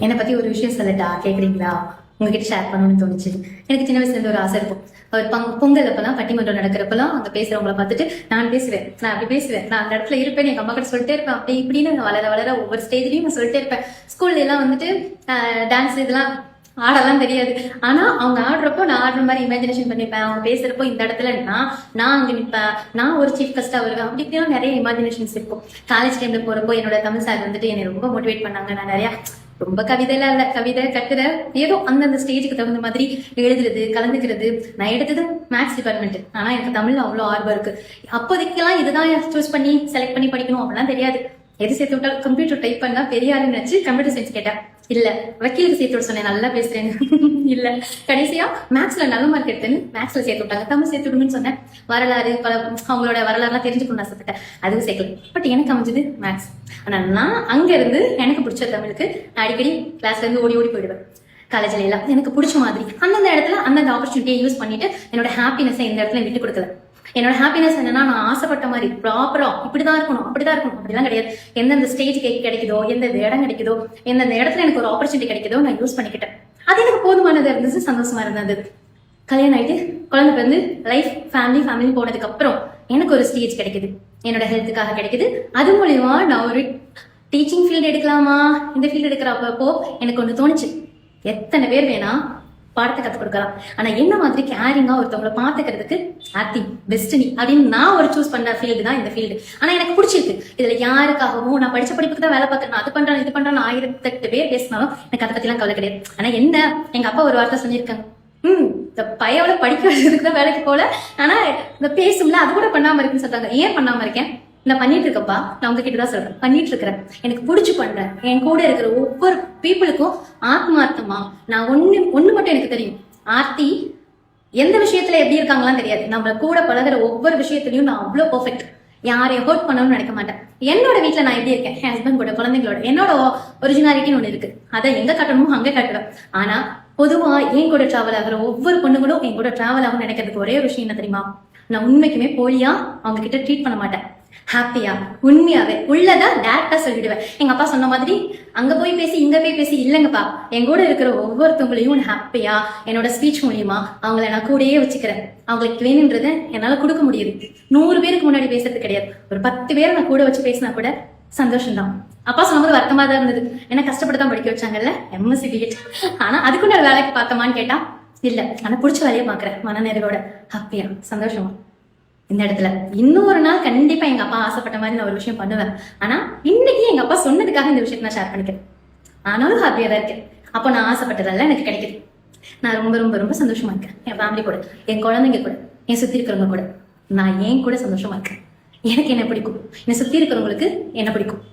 என்னை பத்தி ஒரு விஷயம் சொல்லட்டா, கேக்குறீங்களா? உங்ககிட்ட ஷேர் பண்ணணும்னு தோணுச்சு. எனக்கு சின்ன வயசுல இருந்து ஒரு ஆசை இருக்கும். ஒரு பொங்கல் அப்பெல்லாம் பட்டிமன்றம் நடக்கிறப்பெல்லாம் அங்க பேசுறவங்கள பார்த்துட்டு நான் பேசுவேன், நான் அப்படி பேசுவேன், நான் அந்த இடத்துல இருப்பேன், எங்க அம்மா கிட்ட சொல்லிட்டே இருப்பேன். அப்படி இப்படின்னு வளர வளர ஒவ்வொரு ஸ்டேஜ்லயும் நான் சொல்லிட்டே இருப்பேன். ஸ்கூல்ல எல்லாம் வந்துட்டு டான்ஸ் இதெல்லாம் ஆடலாம் தெரியாது. ஆனா அவங்க ஆடுறப்போ நான் ஆடுற மாதிரி இமேஜினேஷன் பண்ணிப்பேன். அவங்க பேசுறப்போ இந்த இடத்துல நான் அங்க நிற்பேன், நான் ஒரு சீஃப் கெஸ்டா வருவேன். அப்படி இப்படிலாம் நிறைய இமேஜினேஷன்ஸ் இருக்கும். காலேஜ் டைம்ல போறப்போ என்னோட தமிழ் சார் வந்துட்டு என்னை ரொம்ப மோட்டிவேட் பண்ணாங்க. நான் நிறைய ரொம்ப கவிதைலாம் இல்ல, கவிதை கட்டுரை ஏதோ அந்தந்த ஸ்டேஜுக்கு தகுந்த மாதிரி எழுதுறது, கலந்துக்கிறது. நான் எடுத்தது மேக்ஸ் டிபார்ட்மெண்ட். ஆனா எனக்கு தமிழ்ல அவ்வளவு ஆர்வம் இருக்கு. அப்போதைக்கெல்லாம் இதுதான் சூஸ் பண்ணி செலக்ட் பண்ணி படிக்கணும் அப்படிலாம் தெரியாது. எது சேர்த்து விட்டாலும் கம்ப்யூட்டர் டைப் பண்ணா பெரிய ஆளுன்னு நினைச்சு கம்ப்யூட்டர் சயின்ஸ் கேட்டேன். இல்ல வக்கீலுக்கு சேர்த்து விட சொன்னேன், நல்லா பேசுறேன். இல்ல கடைசியா மேக்ஸ்ல நல்ல மார்க் எடுத்தேன்னு மேக்ஸ்ல சேர்த்து விட்டாங்க. தமிழ் சேர்த்து விடுங்கன்னு சொன்னேன். வரலாறு அவங்களோட வரலாறுலாம் தெரிஞ்சுக்கணும்னு ஆசைப்பட்டேன், அதுவும் சேர்க்கல. பட் எனக்கு அமைஞ்சது மேக்ஸ். ஆனா நான் அங்க இருந்து எனக்கு பிடிச்ச தமிழுக்கு அடிக்கடி கிளாஸ்ல இருந்து ஓடி ஓடி போயிடுவேன். காலேஜ்ல எல்லாம் எனக்கு பிடிச்ச மாதிரி அந்தந்த இடத்துல அந்தந்த ஆப்பர்ச்சுனிட்டியை யூஸ் பண்ணிட்டு என்னோட ஹாப்பினஸை இந்த இடத்துல விட்டு கொடுக்கல. என்னோட ஹாப்பினஸ் என்னன்னா, நான் ஆசைப்பட்ட மாதிரி ப்ராப்பரா இப்படிதான் இருக்கணும் அப்படிதான் இருக்கணும் அப்படிலாம் கிடையாது. எந்தெந்த ஸ்டேஜ் கிடைக்குதோ, எந்தெந்த இடம் கிடைக்குதோ, எந்தெந்த இடத்துல எனக்கு ஒரு ஆப்பர்ச்சுனிட்டி கிடைக்குதோ நான் யூஸ் பண்ணிக்கிட்டேன். அது எனக்கு போதுமானதா இருந்துச்சு, சந்தோஷமா இருந்தது. கல்யாணம் ஆயிட்டு குழந்தை பிறந்து லைஃப் ஃபேமிலி போனதுக்கு அப்புறம் எனக்கு ஒரு ஸ்டேஜ் கிடைக்குது, என்னோட ஹெல்த்துக்காக கிடைக்குது. அது மூலியமா நான் ஒரு டீச்சிங் ஃபீல்டு எடுக்கலாமா, இந்த ஃபீல்டு எடுக்கிறப்போ எனக்கு ஒன்று தோணுச்சு, எத்தனை பேர் வேணா பாடத்தை கற்றுக் கொடுக்கலாம். ஆனா என்ன மாதிரி கேரிங்கா ஒருத்தவங்களை பாத்துக்கிறதுக்கு ஆக்டிங் டெஸ்டினி அப்படின்னு நான் ஒரு சூஸ் பண்ண ஃபீல்டு தான் இந்த ஃபீல்டு. ஆனா எனக்கு பிடிச்சிருக்கு. இதுல யாருக்காகவும் நான் படிச்ச படிப்புக்கு தான் வேலை பார்க்கணும், அது பண்றேன் இது பண்றேன் 1008 பேர் பேசினாலும் எனக்கு அதை பத்தி எல்லாம் கவலை கிடையாது. ஆனா என்ன, எங்க அப்பா ஒரு வார்த்தை சொல்லியிருக்காங்க, இந்த பையவளை படிக்க வச்சதுக்கு தான் வேலைக்கு போல, ஆனா இந்த பேசும்ல அது கூட பண்ணாம இருக்குன்னு சொல்றாங்க. ஏன் பண்ணாம இருக்கேன்? நான் பண்ணிட்டு இருக்கப்பா, நான் உங்ககிட்ட தான் சொல்றேன், பண்ணிட்டு இருக்கிறேன், எனக்கு பிடிச்சு பண்றேன். என் கூட இருக்கிற ஒவ்வொரு பீப்புளுக்கும் ஆத்மார்த்தமா நான் ஒண்ணு மட்டும் எனக்கு தெரியும், ஆர்த்தி எந்த விஷயத்துல எப்படி இருக்காங்களாம் தெரியாது. நம்ம கூட பழகிற ஒவ்வொரு விஷயத்திலயும் நான் அவ்வளவு பெர்ஃபெக்ட், யாரையும் ஹர்ட் பண்ணணும்னு நினைக்க மாட்டேன். என்னோட வீட்டுல நான் எப்படி இருக்கேன், என் ஹஸ்பண்ட் கூட குழந்தைங்களோட என்னோட ஒரிஜினாலிட்டின்னு ஒண்ணு இருக்கு, அதை எங்க காட்டணுமோ அங்க காட்டுவேன். ஆனா பொதுவா என் கூட டிராவல் ஆகிற ஒவ்வொரு பொண்ணுங்களும் என் கூட டிராவல் ஆகும் நினைக்கிறதுக்கு ஒரே ஒரு விஷயம் என்ன தெரியுமா, நான் உண்மைக்குமே போலியா அவங்க கிட்ட ட்ரீட் பண்ண மாட்டேன். ஹாப்பியா உண்மையாவே உள்ளதா டேரக்டா சொல்லிடுவேன். எங்க அப்பா சொன்ன மாதிரி அங்க போய் பேசி இங்க போய் பேசி இல்லைங்கப்பா, என் கூட இருக்கிற ஒவ்வொருத்தவங்களையும் ஹாப்பியா என்னோட ஸ்பீச் மூலியமா அவங்கள நான் கூடயே வச்சுக்கிறேன். அவங்களுக்கு வேணுன்றத என்னால கொடுக்க முடியுது. 100 பேருக்கு முன்னாடி பேசுறது கிடையாது, ஒரு 10 பேரை நான் கூட வச்சு பேசினா கூட சந்தோஷம் தான். அப்பா சொன்னது வருத்தமா தான் இருந்தது, என்ன கஷ்டப்பட்டு தான் படிக்க வச்சாங்கல்ல எம்எஸ்சி பிஎட். ஆனா அதுக்குள்ள வேலைக்கு பார்த்தோமான்னு கேட்டா இல்ல, ஆனா பிடிச்ச வேலையை பாக்குறேன் மனநிறைவோட, ஹாப்பியா சந்தோஷமா. இந்த இடத்துல இன்னொரு நாள் கண்டிப்பா எங்க அப்பா ஆசைப்பட்ட மாதிரி நான் ஒரு விஷயம் பண்ணுவேன். ஆனா இன்னைக்கு எங்க அப்பா சொன்னதுக்காக இந்த விஷயத்த நான் ஷேர் பண்ணிக்கிறேன். ஆனாலும் ஹாப்பியா தான் இருக்கேன். அப்போ நான் ஆசைப்பட்டதெல்லாம் எனக்கு கிடைக்குது. நான் ரொம்ப ரொம்ப ரொம்ப சந்தோஷமா இருக்கேன். என் ஃபேமிலி கூட, என் குழந்தைங்க கூட, என் சுத்தி இருக்கிறவங்க கூட நான் ஏன் கூட சந்தோஷமா இருக்கேன். எனக்கு என்ன பிடிக்கும், என்னை சுத்தி இருக்கிறவங்களுக்கு என்ன பிடிக்கும்.